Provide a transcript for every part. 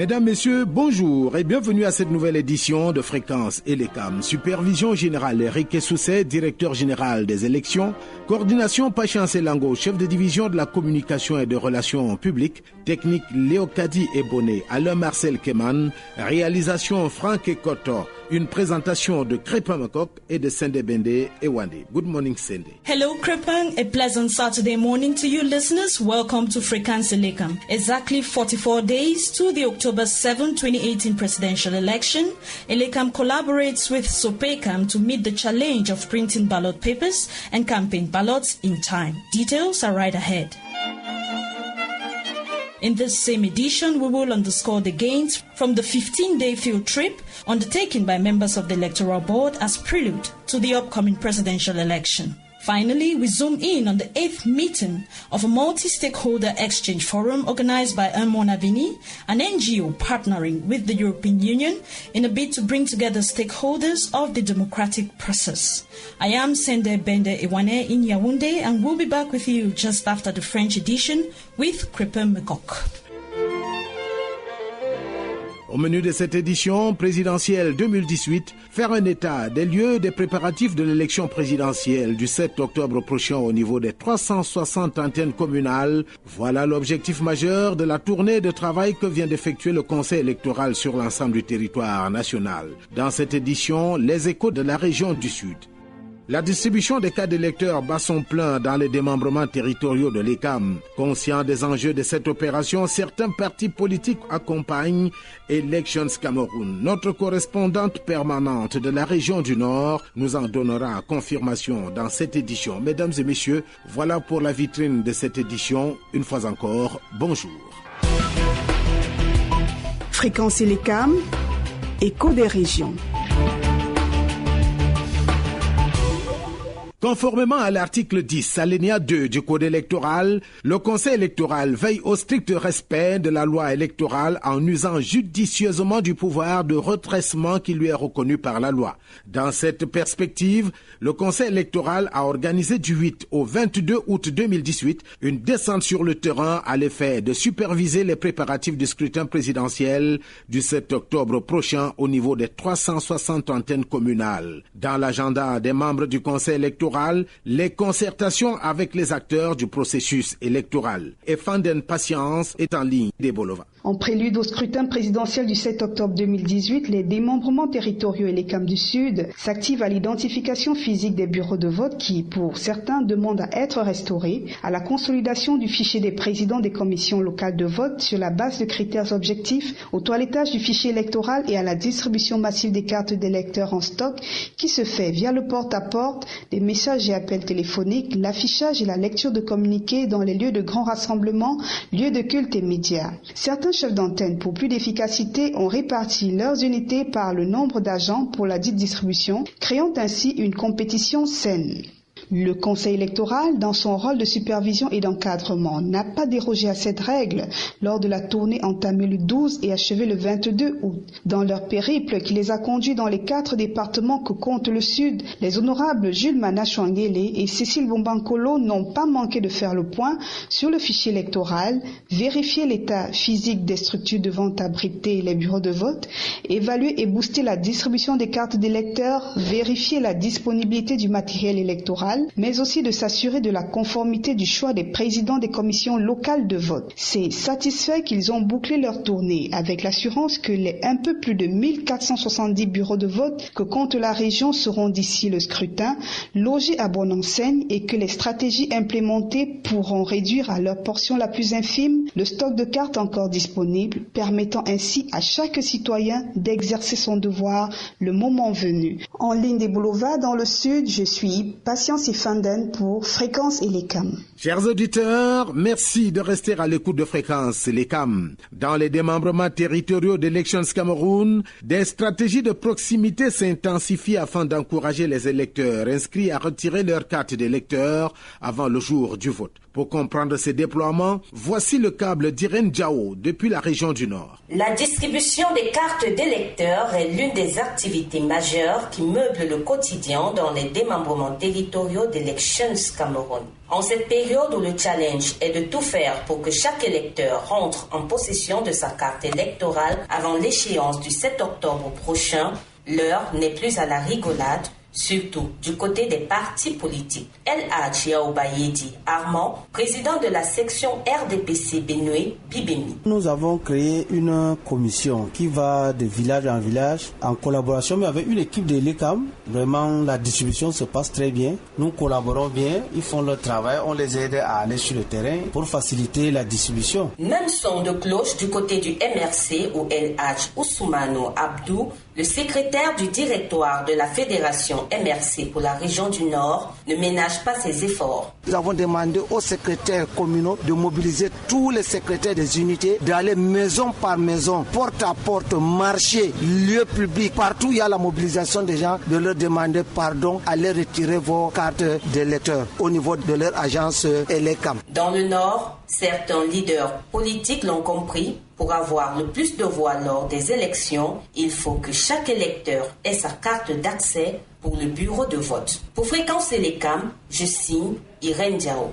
Mesdames, Messieurs, bonjour et bienvenue à cette nouvelle édition de Fréquence Elecam. Supervision générale Eric Sousset, directeur général des élections. Coordination Patience Elango, chef de division de la communication et des relations publiques. Technique Léocadie Ebonné, Alain Marcel Keman. Réalisation Franck Ekoto. Une présentation de Crépin Makok et de Sende Bende Ewande. Good morning, Sende. Hello, Crépin. A pleasant Saturday morning to you listeners. Welcome to Fréquence Elecam. Exactly 44 days to the October 7, 2018 presidential election. Elecam collaborates with Sopecam to meet the challenge of printing ballot papers and campaign ballots in time. Details are right ahead. In this same edition, we will underscore the gains from the 15-day field trip undertaken by members of the Electoral Board as prelude to the upcoming presidential election. Finally, we zoom in on the 8th meeting of a multi-stakeholder exchange forum organized by Mona Vini, an NGO partnering with the European Union in a bid to bring together stakeholders of the democratic process. I am Sende Bende Ewane in Yaoundé and we'll be back with you just after the French edition with Crépin Makok. Au menu de cette édition présidentielle 2018, faire un état des lieux des préparatifs de l'élection présidentielle du 7 octobre prochain au niveau des 360 antennes communales. Voilà l'objectif majeur de la tournée de travail que vient d'effectuer le Conseil électoral sur l'ensemble du territoire national. Dans cette édition, les échos de la région du Sud. La distribution des cartes d'électeurs bat son plein dans les démembrements territoriaux de l'ECAM. Conscient des enjeux de cette opération, certains partis politiques accompagnent Elections Cameroun. Notre correspondante permanente de la région du Nord nous en donnera confirmation dans cette édition. Mesdames et messieurs, voilà pour la vitrine de cette édition. Une fois encore, bonjour. Fréquence Elecam, écho des régions. Conformément à l'article 10, alinéa 2 du Code électoral, le Conseil électoral veille au strict respect de la loi électorale en usant judicieusement du pouvoir de redressement qui lui est reconnu par la loi. Dans cette perspective, le Conseil électoral a organisé du 8 au 22 août 2018 une descente sur le terrain à l'effet de superviser les préparatifs du scrutin présidentiel du 7 octobre prochain au niveau des 360 antennes communales. Dans l'agenda des membres du Conseil électoral, les concertations avec les acteurs du processus électoral. Et Fanden Patience est en ligne des Bolova. En prélude au scrutin présidentiel du 7 octobre 2018, les démembrements territoriaux et les CAM du Sud s'activent à l'identification physique des bureaux de vote qui, pour certains, demandent à être restaurés, à la consolidation du fichier des présidents des commissions locales de vote sur la base de critères objectifs, au toilettage du fichier électoral et à la distribution massive des cartes d'électeurs en stock qui se fait via le porte-à-porte, des messages et appels téléphoniques, l'affichage et la lecture de communiqués dans les lieux de grands rassemblements, lieux de culte et médias. Certains chefs d'antenne, pour plus d'efficacité, ont réparti leurs unités par le nombre d'agents pour la dite distribution, créant ainsi une compétition saine. Le Conseil électoral, dans son rôle de supervision et d'encadrement, n'a pas dérogé à cette règle lors de la tournée entamée le 12 et achevée le 22 août. Dans leur périple qui les a conduits dans les 4 départements que compte le Sud, les honorables Jules Manachouangele et Cécile Bombankolo n'ont pas manqué de faire le point sur le fichier électoral, vérifier l'état physique des structures devant abriter les bureaux de vote, évaluer et booster la distribution des cartes d'électeurs, vérifier la disponibilité du matériel électoral, mais aussi de s'assurer de la conformité du choix des présidents des commissions locales de vote. C'est satisfait qu'ils ont bouclé leur tournée avec l'assurance que les un peu plus de 1470 bureaux de vote que compte la région seront d'ici le scrutin logés à bonne enseigne et que les stratégies implémentées pourront réduire à leur portion la plus infime le stock de cartes encore disponible, permettant ainsi à chaque citoyen d'exercer son devoir le moment venu. En ligne des Boulevards dans le Sud, je suis Patience Fanden pour Fréquence Elecam. Chers auditeurs, merci de rester à l'écoute de Fréquence Elecam. Dans les démembrements territoriaux d'Elections Cameroun, des stratégies de proximité s'intensifient afin d'encourager les électeurs inscrits à retirer leur carte d'électeur avant le jour du vote. Pour comprendre ces déploiements, voici le câble d'Irène Diao depuis la région du Nord. La distribution des cartes d'électeurs est l'une des activités majeures qui meublent le quotidien dans les démembrements territoriaux d'Elections Cameroun. En cette période où le challenge est de tout faire pour que chaque électeur rentre en possession de sa carte électorale avant l'échéance du 7 octobre prochain, l'heure n'est plus à la rigolade, surtout du côté des partis politiques. El Hadj Yaoubayedi Armand, président de la section RDPC Benue, Bibemi. Nous avons créé une commission qui va de village en village en collaboration mais avec une équipe de l'ECAM. Vraiment, la distribution se passe très bien. Nous collaborons bien, ils font leur travail, on les aide à aller sur le terrain pour faciliter la distribution. Même son de cloche du côté du MRC où El Hadj Oussoumano Abdou, le secrétaire du directoire de la Fédération MRC pour la région du Nord, ne ménage pas ses efforts. Nous avons demandé aux secrétaires communaux de mobiliser tous les secrétaires des unités, d'aller maison par maison, porte à porte, marché, lieu public. Partout où il y a la mobilisation des gens, de leur demander pardon, allez retirer vos cartes d'électeurs au niveau de leur agence ELECAM. Dans le Nord, certains leaders politiques l'ont compris. Pour avoir le plus de voix lors des élections, il faut que chaque électeur ait sa carte d'accès pour le bureau de vote. Pour Fréquence ELECAM, je signe Irène Diao.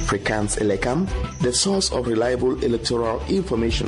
Fréquence ELECAM, the source of reliable electoral information.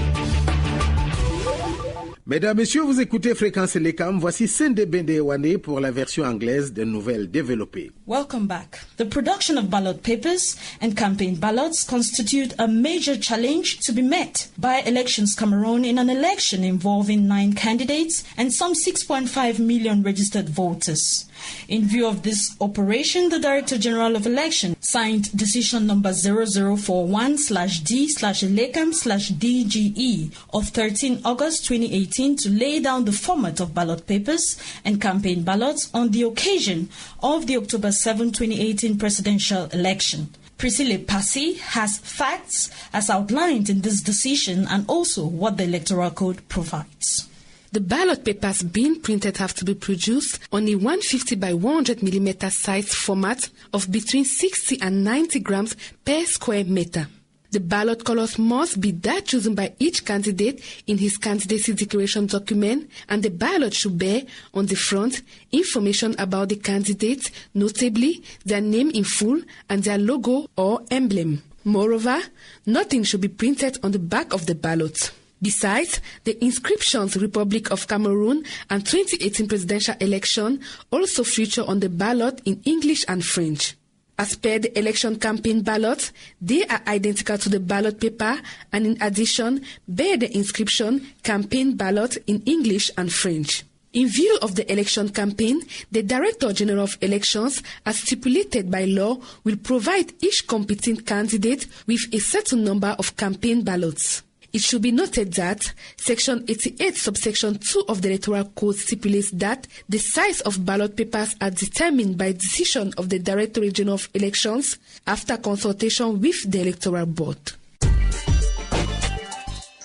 Mesdames, Messieurs, vous écoutez Fréquence ELECAM. Voici Sende Bendewane pour la version anglaise des nouvelles développées. Welcome back. The production of ballot papers and campaign ballots constitute a major challenge to be met by Elections Cameroun in an election involving 9 candidates and some 6.5 million registered voters. In view of this operation, the Director General of Election signed decision number 0041/D/elecam/DGE of 13 August 2018 to lay down the format of ballot papers and campaign ballots on the occasion of the October 7, 2018 presidential election. Priscilla Passy has facts as outlined in this decision and also what the Electoral Code provides. The ballot papers being printed have to be produced on a 150 by 100 mm size format of between 60 and 90 grams per square meter. The ballot colors must be that chosen by each candidate in his candidacy declaration document, and the ballot should bear on the front information about the candidate, notably their name in full and their logo or emblem. Moreover, nothing should be printed on the back of the ballot. Besides, the inscriptions Republic of Cameroon and 2018 presidential election also feature on the ballot in English and French. As per the election campaign ballots, they are identical to the ballot paper and in addition bear the inscription campaign ballot in English and French. In view of the election campaign, the Director General of Elections, as stipulated by law, will provide each competing candidate with a certain number of campaign ballots. It should be noted that Section 88, subsection 2 of the Electoral Code stipulates that the size of ballot papers are determined by decision of the Directorate General of Elections after consultation with the Electoral Board.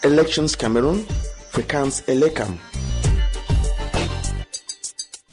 Elections Cameroon, Fréquence ELECAM.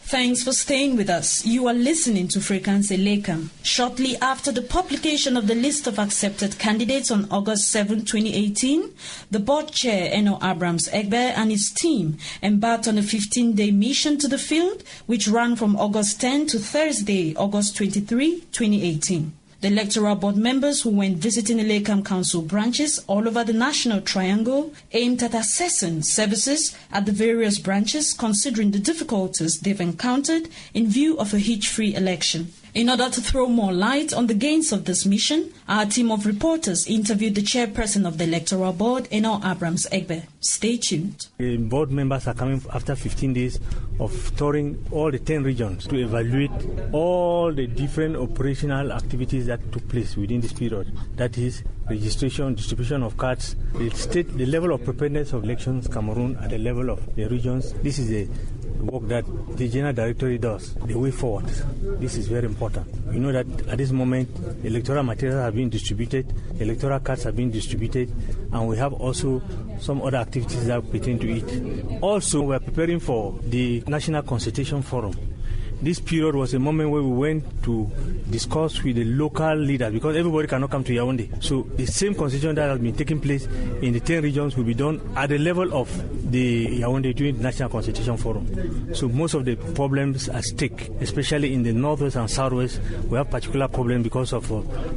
Thanks for staying with us. You are listening to Fréquence ELECAM. Shortly after the publication of the list of accepted candidates on August 7, 2018, the board chair, Eno Abrams Egbe, and his team embarked on a 15-day mission to the field, which ran from August 10 to Thursday, August 23, 2018. The electoral board members who went visiting ELECAM Council branches all over the National Triangle aimed at assessing services at the various branches, considering the difficulties they've encountered in view of a hitch-free election. In order to throw more light on the gains of this mission, our team of reporters interviewed the chairperson of the Electoral Board, Eno Abrams Egbe. Stay tuned. The board members are coming after 15 days of touring all the 10 regions to evaluate all the different operational activities that took place within this period. That is registration, distribution of cards, the level of preparedness of Elections Cameroon at the level of the regions. This is a work that the General Directorate does, the way forward. This is very important. We know that at this moment, electoral materials are being distributed, electoral cards are being distributed, and we have also some other activities that pertain to it. Also, we are preparing for the National Consultation Forum. this period was a moment where we went to discuss with the local leaders, because everybody cannot come to Yaoundé. So the same consultation that has been taking place in the 10 regions will be done at the level of the Yaoundé during the National Consultation Forum. So most of the problems at stake, especially in the northwest and southwest, we have particular problems because of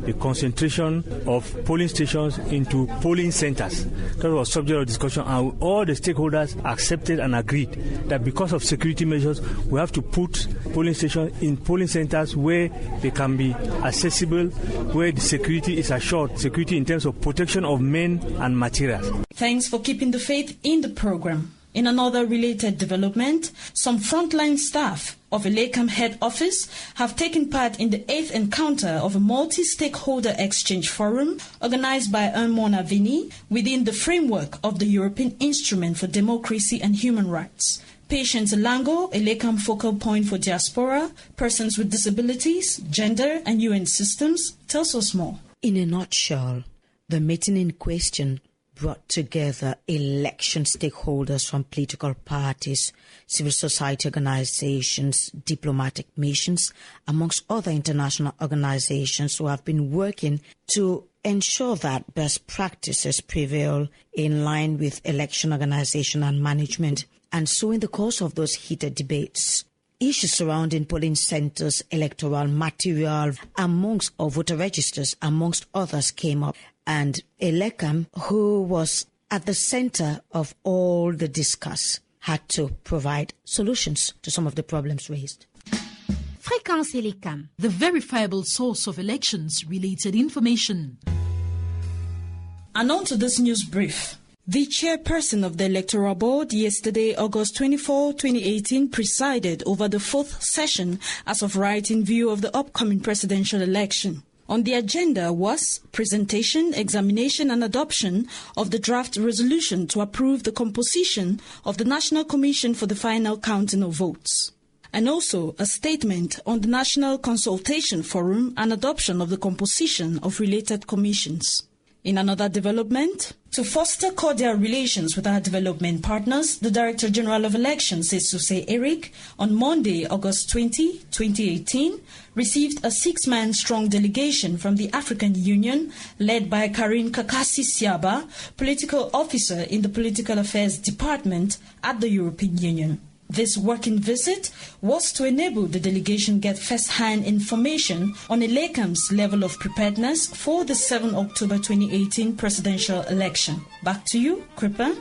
the concentration of polling stations into polling centers. That was subject of discussion, and all the stakeholders accepted and agreed that because of security measures, we have to put polling stations in polling centers where they can be accessible, where the security is assured, security in terms of protection of men and materials. Thanks for keeping the faith in the program. In another related development, some frontline staff of Elekam head office have taken part in the 8th encounter of a multi-stakeholder exchange forum organized by Mona Vini within the framework of the European Instrument for Democracy and Human Rights. Patience Lango, Elekam focal point for diaspora, persons with disabilities, gender and UN systems, tells us more. In a nutshell, the meeting in question brought together election stakeholders from political parties, civil society organizations, diplomatic missions, amongst other international organizations who have been working to ensure that best practices prevail in line with election organization and management. And so in the course of those heated debates, issues surrounding polling centers, electoral material, amongst or voter registers, amongst others, came up. And Elekam, who was at the center of all the discuss, had to provide solutions to some of the problems raised. Fréquence Elekam, the verifiable source of elections-related information. And on to this news brief. The chairperson of the Electoral Board yesterday, August 24, 2018, presided over the 4th session as of right in view of the upcoming presidential election. On the agenda was presentation, examination and adoption of the draft resolution to approve the composition of the National Commission for the final counting of votes, and also a statement on the National Consultation Forum and adoption of the composition of related commissions. In another development, to foster cordial relations with our development partners, the Director General of Elections, Sesuse Eric, on Monday, August 20, 2018, received a 6-man strong delegation from the African Union led by Karine Kakasi Siaba, political officer in the Political Affairs Department at the European Union. This working visit was to enable the delegation get first-hand information on Elekam's level of preparedness for the 7 October 2018 presidential election. Back to you, Kripa.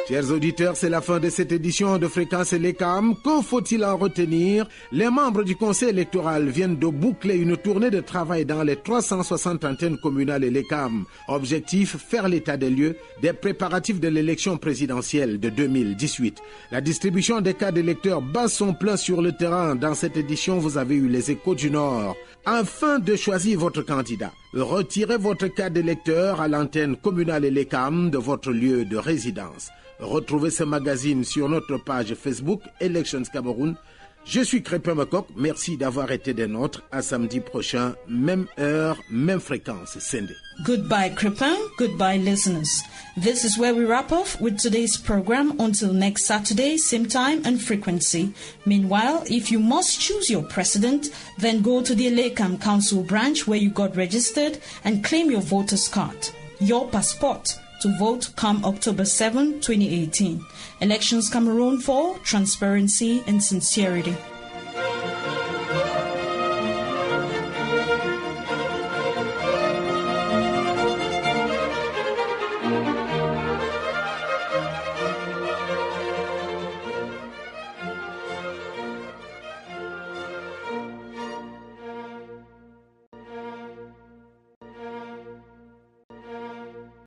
Chers auditeurs, c'est la fin de cette édition de Fréquence Elekam. Que faut-il en retenir? Les membres du Conseil électoral viennent de boucler une tournée de travail dans les 360 antennes communales Elekam. Objectif, faire l'état des lieux des préparatifs de l'élection présidentielle de 2018. La distribution des cartes d'électeurs bat son plein sur le terrain. Dans cette édition, vous avez eu les Échos du Nord. Afin de choisir votre candidat, retirez votre carte d'électeur à l'antenne communale Elekam de votre lieu de résidence. Retrouvez ce magazine sur notre page Facebook Elections Cameroun. Je suis Crépin Macoc. Merci d'avoir été des nôtres. À samedi prochain, même heure, même fréquence. Sende. Goodbye, Crépin. Goodbye, listeners. This is where we wrap off with today's program. Until next Saturday, same time and frequency. Meanwhile, if you must choose your president, then go to the Elekam Council branch where you got registered and claim your voter's card, your passport, to vote come October 7, 2018. Elections Cameroon for transparency and sincerity.